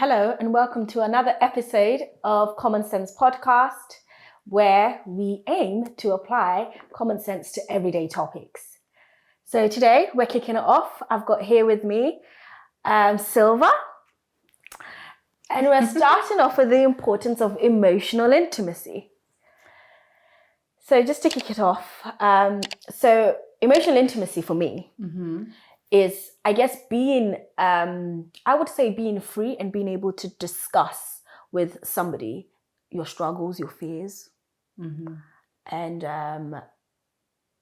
Hello and welcome to another episode of Common Sense Podcast, where we aim to apply common sense to everyday topics. So today we're kicking it off. I've got here with me Silva, and we're starting off with the importance of emotional intimacy. So just to kick it off, so emotional intimacy for me is, I guess, being, I would say being free and being able to discuss with somebody your struggles, your fears, and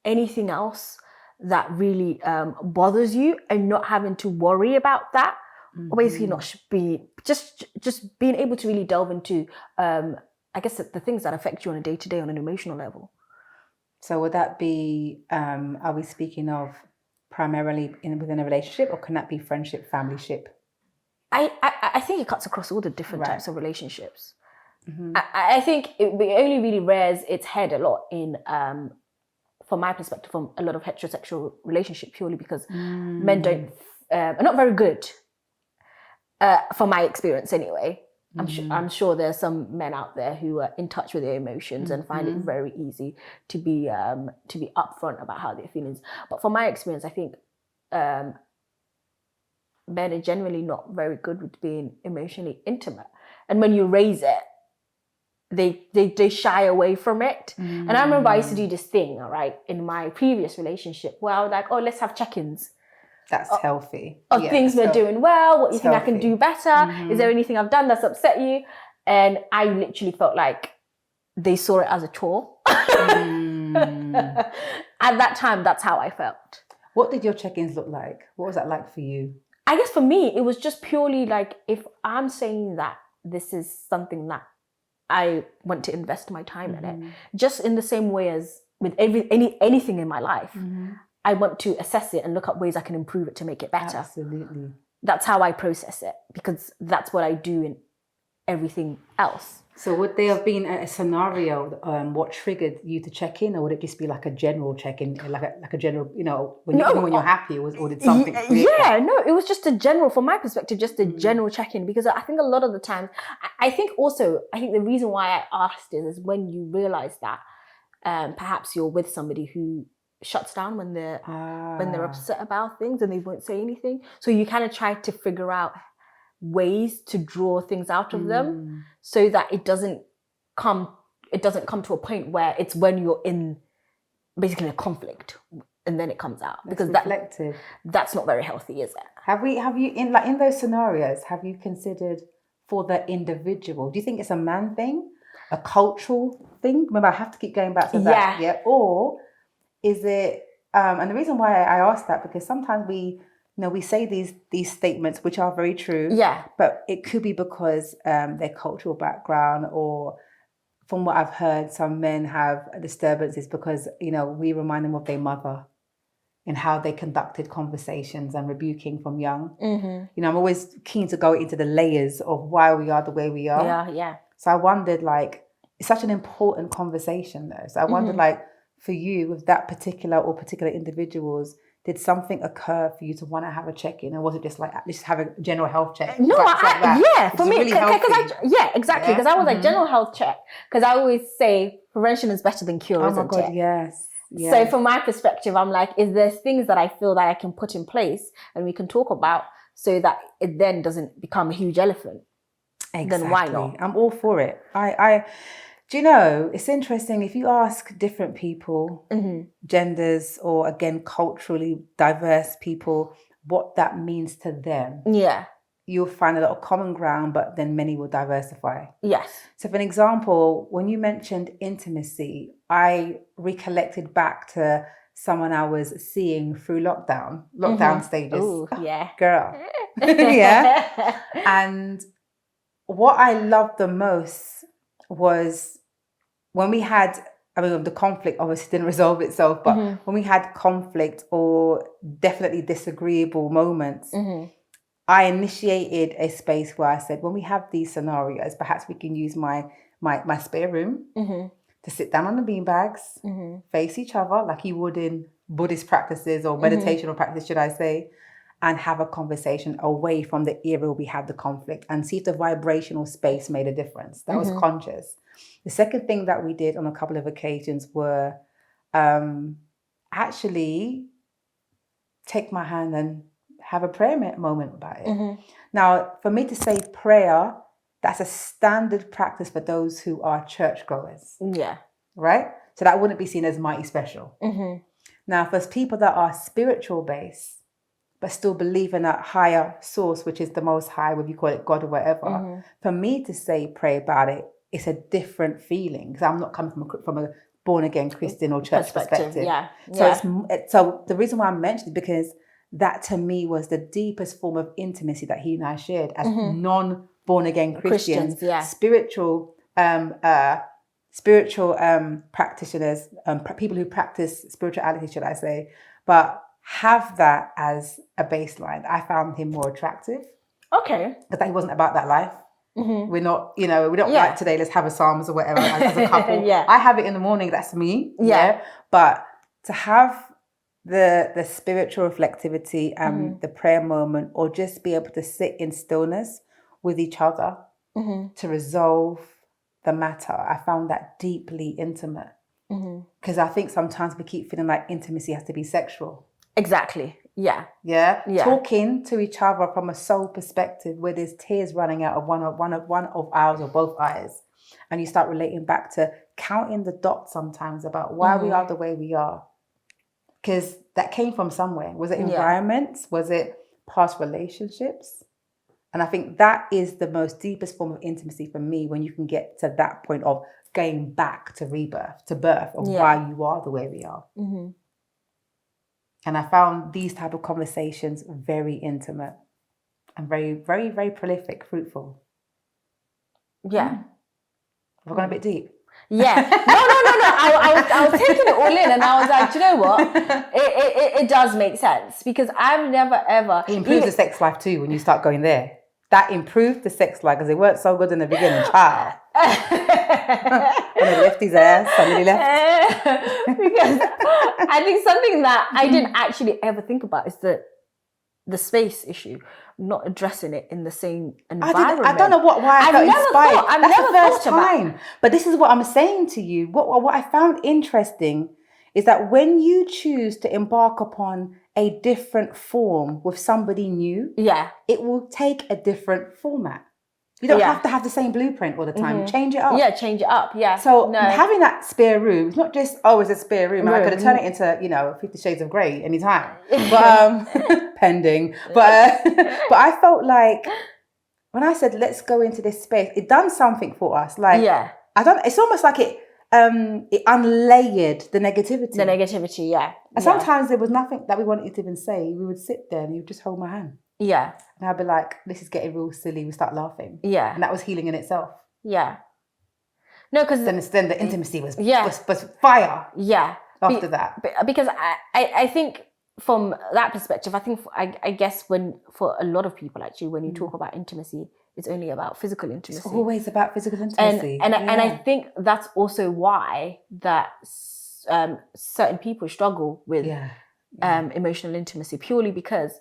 anything else that really bothers you, and not having to worry about that. Basically, not be just being able to really delve into, I guess, the things that affect you on a day-to-day on an emotional level. So would that be, are we speaking of primarily within a relationship, or can that be friendship, familyship? I think it cuts across all the different types of relationships. I think it only really rears its head a lot in, from my perspective, from a lot of heterosexual relationships, purely because men are not very good, from my experience anyway. I'm sure there's some men out there who are in touch with their emotions and find it very easy to be upfront about how they're feeling. But from my experience, I think men are generally not very good with being emotionally intimate. And when you raise it, they shy away from it. And I remember I used to do this thing, all right, in my previous relationship, where I was like, oh, let's have check-ins. That's healthy. Of things we're doing well, what you think I can do better. Is there anything I've done that's upset you? And I literally felt like they saw it as a chore. At that time, that's how I felt. What did your check-ins look like? What was that like for you? I guess for me, it was just purely like, if I'm saying that this is something that I want to invest my time in it, just in the same way as with anything in my life, I want to assess it and look at ways I can improve it to make it better. Absolutely. That's how I process it, because that's what I do in everything else. So would there have been a scenario, what triggered you to check in, or would it just be like a general check-in, like a general, when you're happy, or did something? It was just a general, from my perspective, just a general check-in, because I think a lot of the times, I think the reason why I asked is when you realize that perhaps you're with somebody who shuts down when they're upset about things and they won't say anything. So you kind of try to figure out ways to draw things out of them, so that it doesn't come to a point where it's when you're in basically a conflict and then it comes out. Because that's not very healthy, is it? Have you in those scenarios, have you considered for the individual, do you think it's a man thing, a cultural thing? Remember, I have to keep going back to that. Yeah. Or is it, and the reason why I asked that, because sometimes we say these statements, which are very true. Yeah. But it could be because their cultural background, or from what I've heard, some men have disturbances because, we remind them of their mother and how they conducted conversations and rebuking from young. I'm always keen to go into the layers of why we are the way we are. Yeah. So I wondered, it's such an important conversation though. So I wondered, for you, with that particular individuals, did something occur for you to want to have a check-in, or was it just let's have a general health check? No, for me, really exactly, because I was like, general health check, because I always say prevention is better than cure, isn't it? Oh my God, yes. So from my perspective, I'm like, is there things that I feel that I can put in place and we can talk about, so that it then doesn't become a huge elephant? Exactly. Then why not? I'm all for it. Do you know, it's interesting, if you ask different people, genders, or again, culturally diverse people, what that means to them. Yeah. You'll find a lot of common ground, but then many will diversify. Yes. So for an example, when you mentioned intimacy, I recollected back to someone I was seeing through lockdown stages. Ooh, yeah. Girl. Yeah. And what I loved the most was when we had, the conflict obviously didn't resolve itself, but when we had conflict or definitely disagreeable moments, I initiated a space where I said, when we have these scenarios, perhaps we can use my spare room to sit down on the beanbags, face each other like you would in Buddhist practices or meditational practice, should I say, and have a conversation away from the era where we had the conflict and see if the vibrational space made a difference. That was conscious. The second thing that we did on a couple of occasions were actually take my hand and have a prayer moment about it. Now, for me to say prayer, that's a standard practice for those who are churchgoers. Yeah. Right? So that wouldn't be seen as mighty special. Now, for people that are spiritual based, but still believe in a higher source, which is the most high, whether you call it God or whatever, for me to say pray about it, it's a different feeling because I'm not coming from a born again Christian or church perspective. Yeah. So the reason why I mentioned it because that to me was the deepest form of intimacy that he and I shared as non born again Christians, spiritual practitioners, people who practice spirituality, should I say, but have that as a baseline. I found him more attractive. Okay. But he wasn't about that life. We're not, we don't like today, let's have a Psalms or whatever as a couple. I have it in the morning, that's me. But to have the spiritual reflectivity and the prayer moment, or just be able to sit in stillness with each other to resolve the matter, I found that deeply intimate. Because I think sometimes we keep feeling like intimacy has to be sexual. Exactly. Yeah. Talking to each other from a soul perspective where there's tears running out of one of ours or both eyes. And you start relating back to counting the dots sometimes about why we are the way we are. Because that came from somewhere. Was it environments? Was it past relationships? And I think that is the most deepest form of intimacy for me, when you can get to that point of going back to rebirth, to birth of why you are the way we are. And I found these type of conversations very intimate and very, very, very prolific, fruitful. Yeah. We're going a bit deep. Yeah. No. I was taking it all in, and I was like, do you know what? It does make sense, because I've never ever. It improves the sex life too when you start going there. That improved the sex life because it weren't so good in the beginning, child. And he left his ass, somebody left. Because I think something that I didn't actually ever think about is the space issue, not addressing it in the same environment. I don't know why I felt inspired. That's the first time. But this is what I'm saying to you. What I found interesting is that when you choose to embark upon a different form with somebody new, it will take a different format. You don't have to have the same blueprint all the time. Change it up. Yeah, change it up. Yeah. So having that spare room, it's not just, it's a spare room. I could have turned it into, 50 Shades of Grey anytime. But pending. But I felt like when I said, let's go into this space, it done something for us. Like, it's almost like it unlayered the negativity. The negativity, yeah. And sometimes there was nothing that we wanted to even say. We would sit there and you would just hold my hand. Yeah. And I'd be like, this is getting real silly. We start laughing. Yeah. And that was healing in itself. Yeah. No, because then the intimacy was fire. Yeah. After that. Because I think from that perspective, I guess for a lot of people actually, when you talk about intimacy, it's only about physical intimacy. It's always about physical intimacy. And I think that's also why that certain people struggle with emotional intimacy, purely because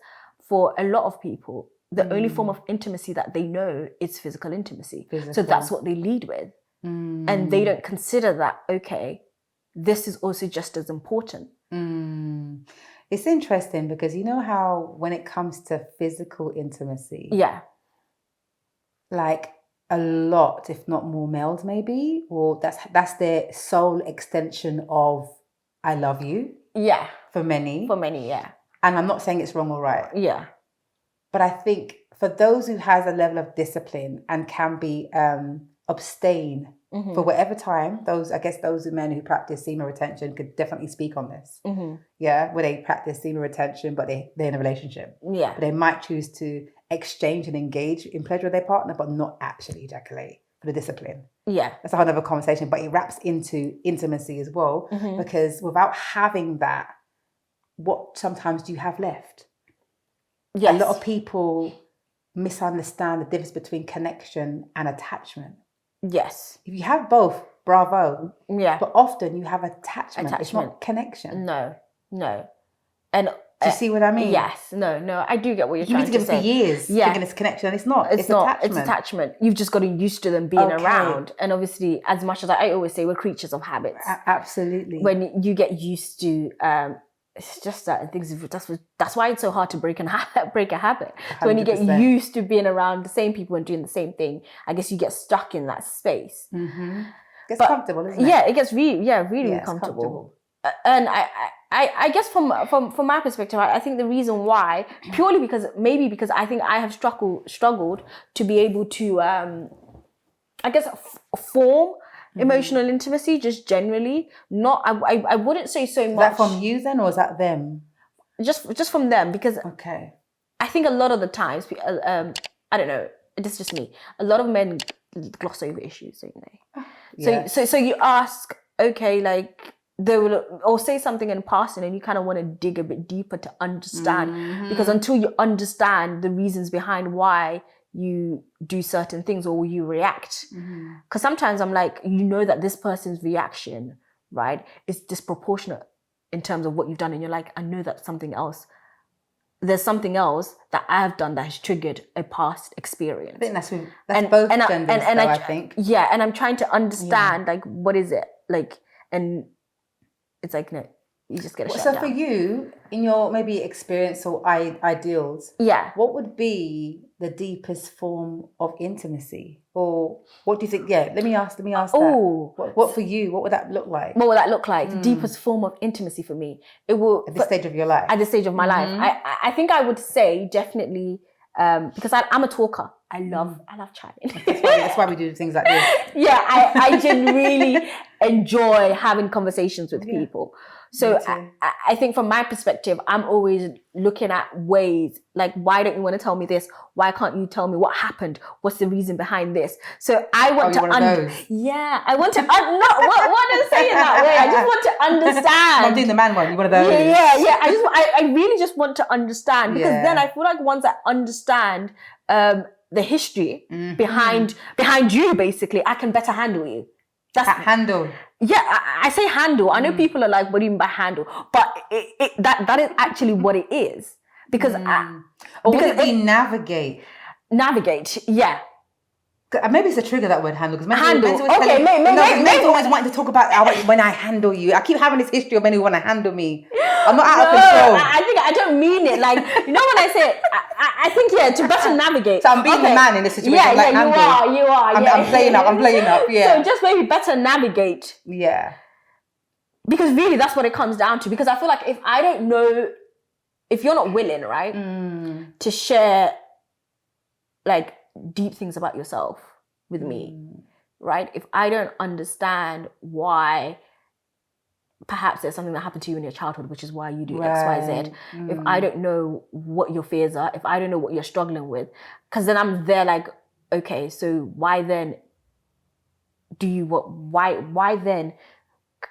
for a lot of people, the only form of intimacy that they know is physical intimacy. So that's what they lead with. And they don't consider that, okay, this is also just as important. It's interesting because you know how when it comes to physical intimacy, like a lot, if not more males maybe, or that's their sole extension of I love you. Yeah. For many, yeah. And I'm not saying it's wrong or right. Yeah. But I think for those who has a level of discipline and can be abstain for whatever time, those men who practice semen retention could definitely speak on this. Yeah, where they practice semen retention, but they're in a relationship. Yeah. But they might choose to exchange and engage in pleasure with their partner, but not actually ejaculate for the discipline. Yeah. That's a whole other conversation, but it wraps into intimacy as well, because without having that, what sometimes do you have left? Yes. A lot of people misunderstand the difference between connection and attachment. Yes. If you have both, bravo. Yeah. But often you have attachment. It's not connection. No. And Do you see what I mean? Yes. No, I do get what you're You've trying been to together say. for years, thinking it's connection, and it's not. It's not. attachment. It's attachment. You've just gotten used to them being around. And obviously, as much as I always say, we're creatures of habits. Absolutely. When you get used to, it's just certain things. That's why it's so hard to break a habit. So when you get used to being around the same people and doing the same thing, I guess you get stuck in that space. Mm-hmm. It's comfortable, isn't it? Yeah, it gets really comfortable. And I guess from my perspective, I think the reason why, purely because I think I have struggled to be able to, I guess, form emotional intimacy just generally. Not, I wouldn't say so much. Is that from you then, or is that them? Just from them, because I think a lot of the times, I don't know, it's just me. A lot of men gloss over issues, don't they? So you ask, okay, like, they will or say something in passing and you kind of want to dig a bit deeper to understand, because until you understand the reasons behind why you do certain things or you react, because sometimes I'm like, that this person's reaction, right, is disproportionate in terms of what you've done, and you're like, I know that there's something else that I have done that has triggered a past experience. I think that's both genders, I think. Yeah, and I'm trying to understand, like, what is it? Like, and it's like, no, you just get a shut down. So for you, in your maybe experience or ideals, what would be the deepest form of intimacy? Or what do you think? Yeah, let me ask that. What for you? What would that look like? What would that look like? The deepest form of intimacy for me. It will at this stage of your life. At this stage of my life, I think I would say definitely, because I'm a talker. I love chatting. That's why we do things like this. Yeah, I genuinely enjoy having conversations with people. So I think from my perspective, I'm always looking at ways, like, why don't you want to tell me this? Why can't you tell me what happened? What's the reason behind this? So I want to I want to what I'm saying that way. I just want to understand. I'm doing the man one. You're one of those. Yeah. I really just want to understand, because then I feel like once I understand the history behind you, basically, I can better handle you. That's handle. Yeah, I say handle. I know people are like, what do you mean by handle? But that is actually what it is. Because or would it be navigate? Navigate, yeah. Maybe it's a trigger, that word handle. Because men always want to talk about when I handle you. I keep having this history of men who want to handle me. I'm not out of control. I think I don't mean it. Like, when I say, I think, to better navigate. So I'm being the man in this situation. Yeah, you are. I'm playing up, yeah. So just maybe better navigate. Yeah. Because really, that's what it comes down to. Because I feel like if you're not willing, right, to share, like, deep things about yourself with me, right? If I don't understand why perhaps there's something that happened to you in your childhood, which is why you do X, Y, Z. If I don't know what your fears are, if I don't know what you're struggling with, because then I'm there like, okay, so why then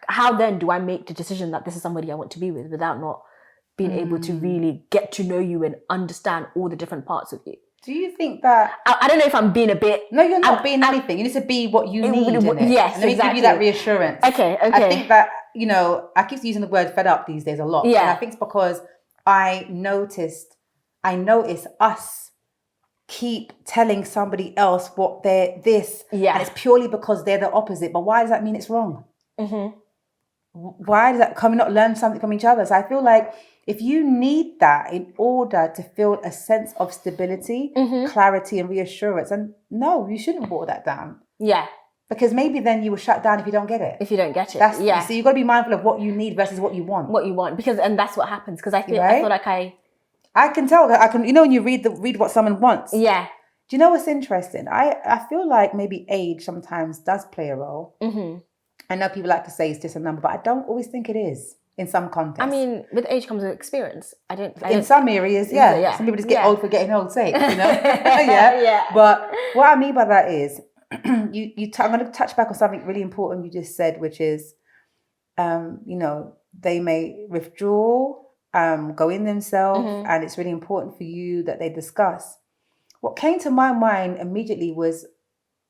how then do I make the decision that this is somebody I want to be with without not being able to really get to know you and understand all the different parts of you? Do you think that... I don't know if I'm being a bit... No, you're not being anything. You need to be what you need, innit? Yes, and let me give you that reassurance. Okay. I think that, I keep using the word fed up these days a lot. Yeah. And I think it's because I notice us keep telling somebody else what they're this. Yeah. And it's purely because they're the opposite. But why does that mean it's wrong? Mm-hmm. Why does that... Can we not learn something from each other? So I feel like if you need that in order to feel a sense of stability, clarity and reassurance, and no, you shouldn't water that down. Yeah. Because maybe then you will shut down if you don't get it. If you don't get it. So you've got to be mindful of what you need versus what you want. And that's what happens. Because I feel like I can tell that when you read what someone wants. Yeah. Do you know what's interesting? I feel like maybe age sometimes does play a role. Mm-hmm. I know people like to say it's just a number, but I don't always think it is. In some contexts. I mean, with age comes with experience. In some areas, yeah. Some people just get old for getting old sake, Yeah. But what I mean by that is, I'm going to touch back on something really important you just said, which is, they may withdraw, go in themselves, and it's really important for you that they discuss. What came to my mind immediately was,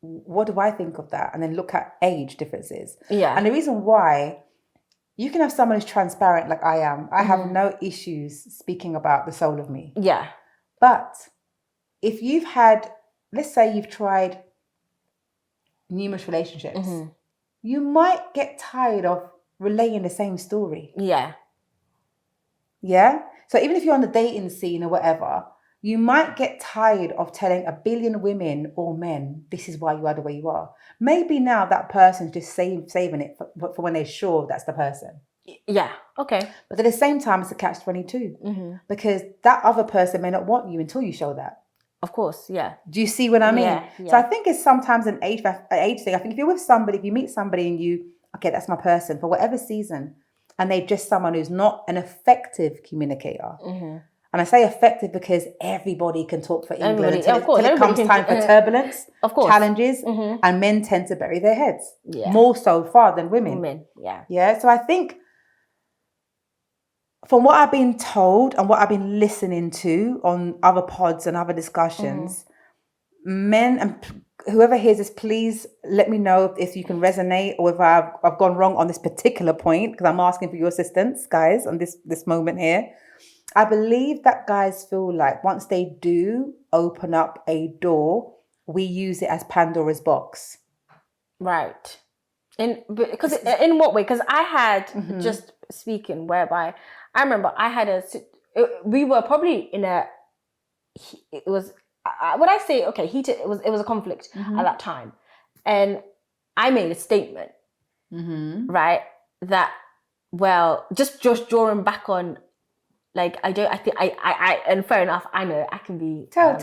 what do I think of that? And then look at age differences. Yeah. And the reason why You can have someone who's transparent like I am. I have no issues speaking about the soul of me. Yeah. But if you've had, let's say you've tried numerous relationships, you might get tired of relaying the same story. Yeah. Yeah? So even if you're on the dating scene or whatever, you might get tired of telling a billion women or men, this is why you are the way you are. Maybe now that person's just saving it for when they're sure that's the person. Yeah. Okay. But at the same time, it's a catch-22 because that other person may not want you until you show that. Of course. Yeah. Do you see what I mean? Yeah, yeah. So I think it's sometimes an age thing. I think if you're with somebody, if you meet somebody and okay, that's my person for whatever season, and they're just someone who's not an effective communicator. And I say effective because everybody can talk for England until it comes time for turbulence, of course, challenges, and men tend to bury their heads more so far than women. Yeah. Yeah. So I think from what I've been told and what I've been listening to on other pods and other discussions, men and whoever hears this, please let me know if you can resonate or if I've gone wrong on this particular point, because I'm asking for your assistance, guys, on this moment here. I believe that guys feel like once they do open up a door, we use it as Pandora's box. Right. In what way? Because I had just speaking whereby I remember I had we were probably in it was when I say okay heated, it was a conflict at that time, and I made a statement, right, that just drawing back on, like and fair enough, I know I can be tell my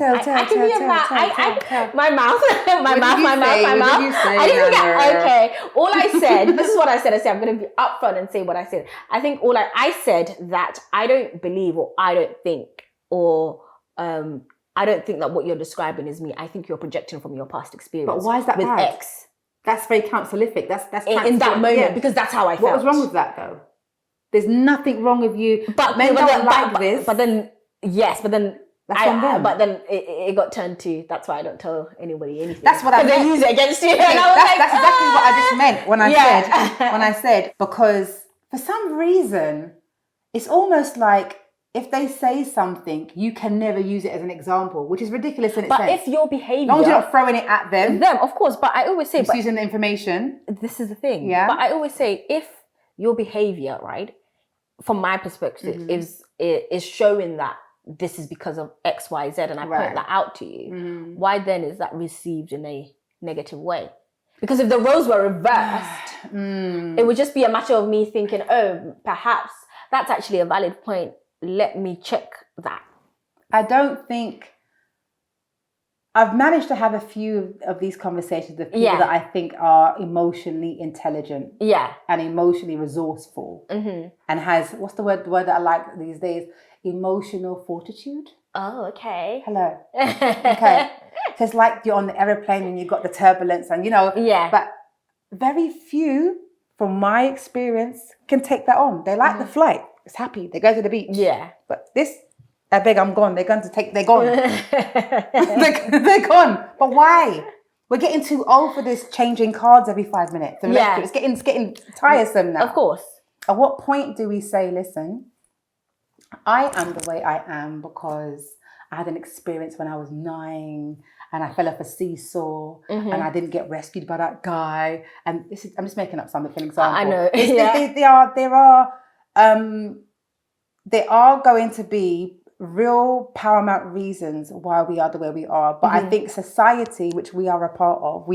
mouth I didn't get okay. All I said, this is what I said. I said I'm going to be upfront and say what I said. I think I said that I don't believe or I don't think or I don't think that what you're describing is me. I think you're projecting from your past experience. But why is that with bad? X? That's very counselific. That's in that moment, because that's how I felt. What was wrong with that though? There's nothing wrong with you. But men don't like this. But then that's on them. But then it got turned to, that's why I don't tell anybody anything. That's what I meant. They use it against you. And that's exactly what I just meant when I said because for some reason it's almost like if they say something, you can never use it as an example, which is ridiculous in itself. But if your behavior, as long as you're not throwing it at them, of course. But I always say, just using the information. This is the thing. Yeah. But I always say, if your behavior, right, from my perspective, is showing that this is because of X, Y, Z, and I point that out to you, why then is that received in a negative way? Because if the roles were reversed, it would just be a matter of me thinking, oh, perhaps that's actually a valid point. Let me check that. I don't think I've managed to have a few of these conversations with people that I think are emotionally intelligent, and emotionally resourceful, and has what's the word that I like these days? Emotional fortitude. Oh, okay. Hello. Okay. So it's like you're on the aeroplane and you've got the turbulence, and but very few, from my experience, can take that on. They like the flight. It's happy. They go to the beach. Yeah. But this, I beg, I'm gone. They're gone. They're gone. But why? We're getting too old for this changing cards every 5 minutes. It's getting tiresome now. Of course. At what point do we say, listen, I am the way I am because I had an experience when I was 9 and I fell off a seesaw and I didn't get rescued by that guy. And I'm just making up something for an example. I know. There are going to be real paramount reasons why we are the way we are. But I think society, which we are a part of,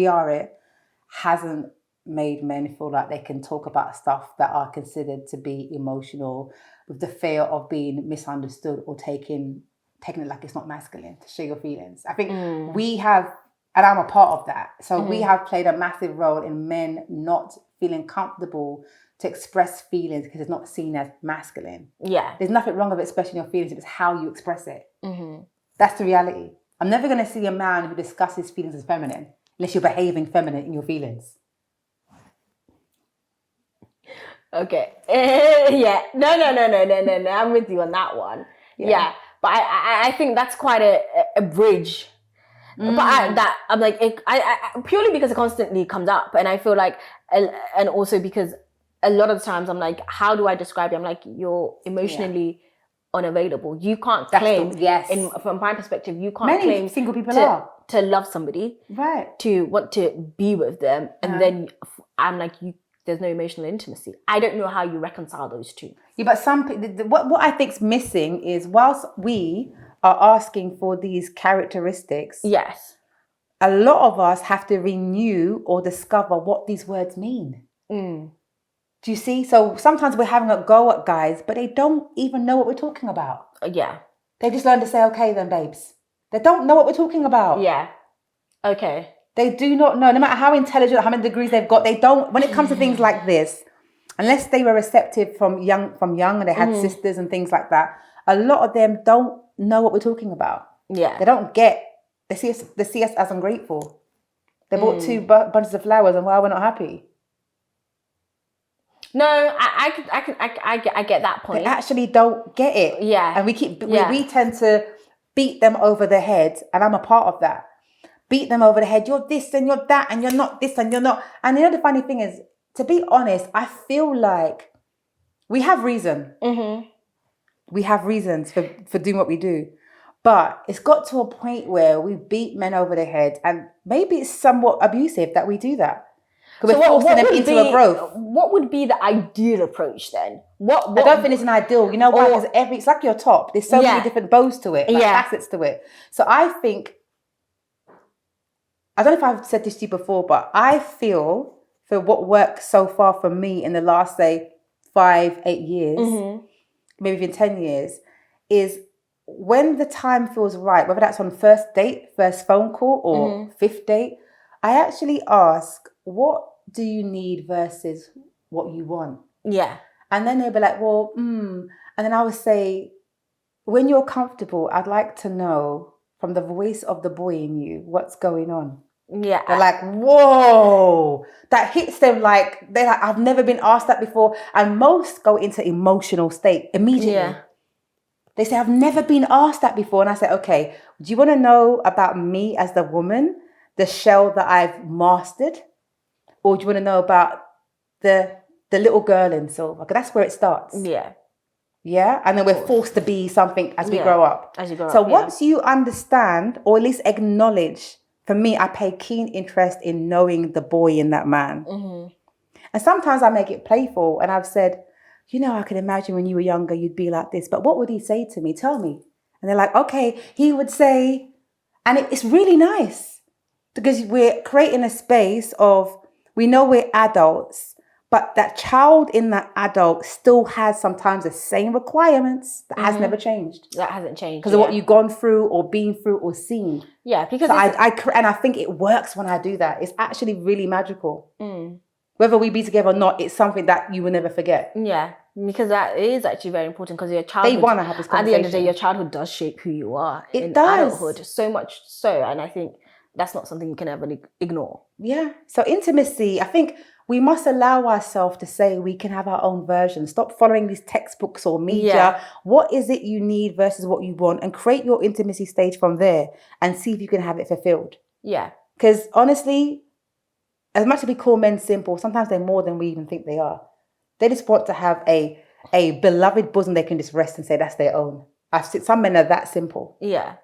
hasn't made men feel like they can talk about stuff that are considered to be emotional with the fear of being misunderstood or taking it like it's not masculine to share your feelings. I think we have, and I'm a part of that. So we have played a massive role in men not feeling comfortable to express feelings because it's not seen as masculine. Yeah. There's nothing wrong with expressing your feelings. It's how you express it. That's the reality. I'm never going to see a man who discusses feelings as feminine unless you're behaving feminine in your feelings. Okay. No. I'm with you on that one. Yeah. But I think that's quite a bridge. But I'm like, I purely because it constantly comes up, and I feel like, and also because a lot of the times I'm like, how do I describe it? I'm like, you're emotionally unavailable. You can't claim, from my perspective, you can't claim single people are to love somebody, right? To want to be with them, and then I'm like, there's no emotional intimacy. I don't know how you reconcile those two. Yeah, but what I think's missing is whilst we are asking for these characteristics, yes, a lot of us have to renew or discover what these words mean. Do you see? So sometimes we're having a go at guys, but they don't even know what we're talking about. Yeah. They just learn to say, okay then, babes. They don't know what we're talking about. Yeah. Okay. They do not know. No matter how intelligent, how many degrees they've got, they don't, when it comes to things like this, unless they were receptive from young and they had sisters and things like that, a lot of them don't know what we're talking about. Yeah. They don't get, they see us as ungrateful. They bought 2 bunches of flowers and why we're not happy. No, I get that point. They actually don't get it. Yeah. And we tend to beat them over the head, and I'm a part of that. Beat them over the head. You're this and you're that, and you're not this and you're not. And the funny thing is, to be honest, I feel like we have reason. We have reasons for doing what we do. But it's got to a point where we beat men over the head, and maybe it's somewhat abusive that we do that. Because we're forcing them into a growth. What would be the ideal approach then? What I don't think it's an ideal. You know why? Because it's like your top. There's so many different bows to it, facets to it. So I think, I don't know if I've said this to you before, but I feel for what worked so far for me in the last, say, 5-8 years, maybe even 10 years, is when the time feels right, whether that's on first date, first phone call, or 5th date, I actually ask, what do you need versus what you want? Yeah. And then they'll be like, well, And then I would say, when you're comfortable, I'd like to know from the voice of the boy in you what's going on. Yeah. They're like, whoa, that hits them like, they're like, I've never been asked that before. And most go into emotional state immediately. Yeah. They say, I've never been asked that before. And I say, okay, do you want to know about me as the woman, the shell that I've mastered? Or do you want to know about the little girl in Silver? Because that's where it starts. Yeah. Yeah. And then we're forced to be something as we grow up. As you grow up. So once you understand, or at least acknowledge, for me, I pay keen interest in knowing the boy in that man. And sometimes I make it playful. And I've said, I can imagine when you were younger, you'd be like this. But what would he say to me? Tell me. And they're like, okay, he would say, and it's really nice because we're creating a space of, we know we're adults, but that child in that adult still has sometimes the same requirements that has never changed. That hasn't changed. Because of what you've gone through or been through or seen. Yeah, because so I think it works when I do that. It's actually really magical. Whether we be together or not, it's something that you will never forget. Yeah, because that is actually very important because your childhood, they want to have this conversation. At the end of the day, your childhood does shape who you are in adulthood. So much so. And I think that's not something you can ever ignore. Yeah. So intimacy, I think we must allow ourselves to say we can have our own version. Stop following these textbooks or media. Yeah. What is it you need versus what you want? And create your intimacy stage from there and see if you can have it fulfilled. Yeah. Because honestly, as much as we call men simple, sometimes they're more than we even think they are. They just want to have a beloved bosom they can just rest and say that's their own. I've seen some men are that simple. Yeah.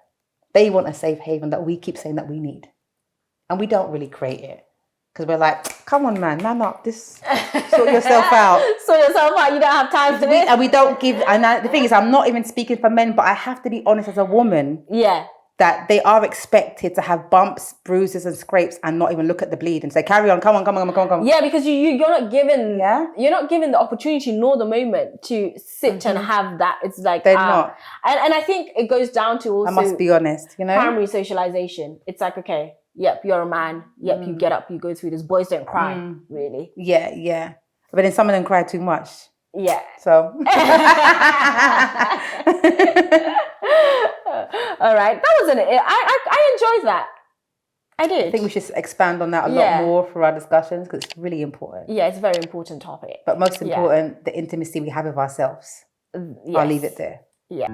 They want a safe haven that we keep saying that we need. And we don't really create it. Because we're like, come on, man up. This, sort yourself out. Sort yourself out. You don't have time for this. And we don't give, and the thing is, I'm not even speaking for men, but I have to be honest as a woman. Yeah. That they are expected to have bumps, bruises and scrapes and not even look at the bleed and say, carry on, come on. Yeah, because you're not given, you're not given the opportunity nor the moment to sit and have that. It's like, they're not. And I think it goes down to also, I must be honest, primary socialization. It's like, okay, yep, you're a man. Yep, you get up, you go through this. Boys don't cry, really. Yeah. But then some of them cry too much. Yeah. So. All right. That wasn't it. I enjoyed that. I did. I think we should expand on that a lot more for our discussions because it's really important. Yeah, it's a very important topic. But most important, the intimacy we have with ourselves. Yes. I'll leave it there. Yeah.